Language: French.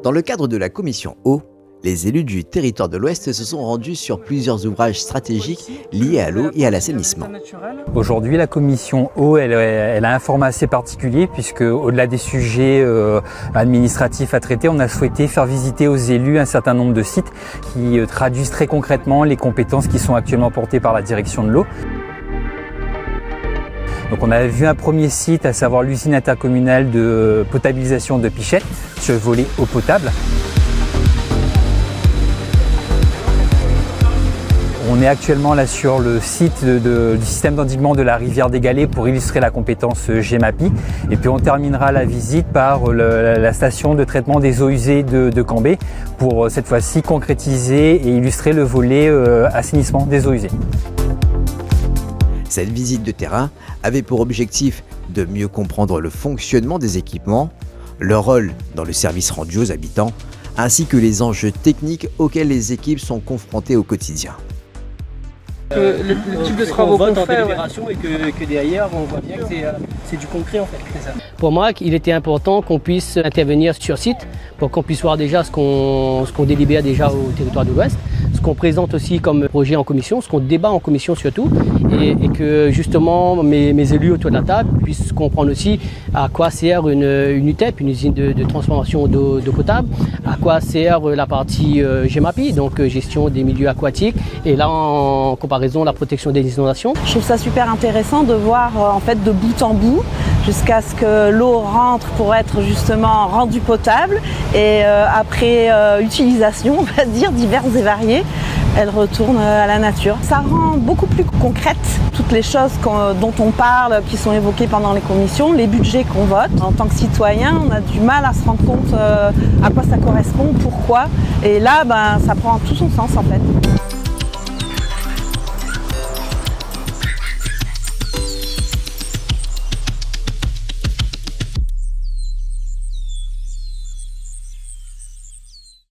Dans le cadre de la commission eau, les élus du territoire de l'Ouest se sont rendus sur plusieurs ouvrages stratégiques liés à l'eau et à l'assainissement. Aujourd'hui, la commission eau, elle a un format assez particulier puisque, au-delà des sujets administratifs à traiter, on a souhaité faire visiter aux élus un certain nombre de sites qui traduisent très concrètement les compétences qui sont actuellement portées par la direction de l'eau. Donc on a vu un premier site, à savoir l'usine intercommunale de potabilisation de Pichette, sur le volet eau potable. On est actuellement là sur le site du système d'endiguement de la rivière des Galets pour illustrer la compétence GEMAPI. Et puis on terminera la visite par la station de traitement des eaux usées de Cambé pour cette fois-ci concrétiser et illustrer le volet assainissement des eaux usées. Cette visite de terrain avait pour objectif de mieux comprendre le fonctionnement des équipements, leur rôle dans le service rendu aux habitants, ainsi que les enjeux techniques auxquels les équipes sont confrontées au quotidien. Le type de travaux qu'on en fait, délibération et que derrière on voit bien que c'est du concret en fait. C'est ça. Pour moi, il était important qu'on puisse intervenir sur site pour qu'on puisse voir déjà ce qu'on délibère déjà au territoire de l'Ouest, ce qu'on présente aussi comme projet en commission, ce qu'on débat en commission surtout, et que justement mes élus autour de la table puissent comprendre aussi à quoi sert une UTEP, une usine de transformation d'eau potable, à quoi sert la partie GEMAPI, donc gestion des milieux aquatiques, et là en comparaison la protection des inondations. Je trouve ça super intéressant de voir en fait de bout en bout jusqu'à ce que l'eau rentre pour être justement rendue potable et après utilisation, on va dire, diverses et variées, elle retourne à la nature. Ça rend beaucoup plus concrète toutes les choses dont on parle, qui sont évoquées pendant les commissions, les budgets qu'on vote. En tant que citoyen, on a du mal à se rendre compte à quoi ça correspond, pourquoi. Et là, ça prend tout son sens en fait.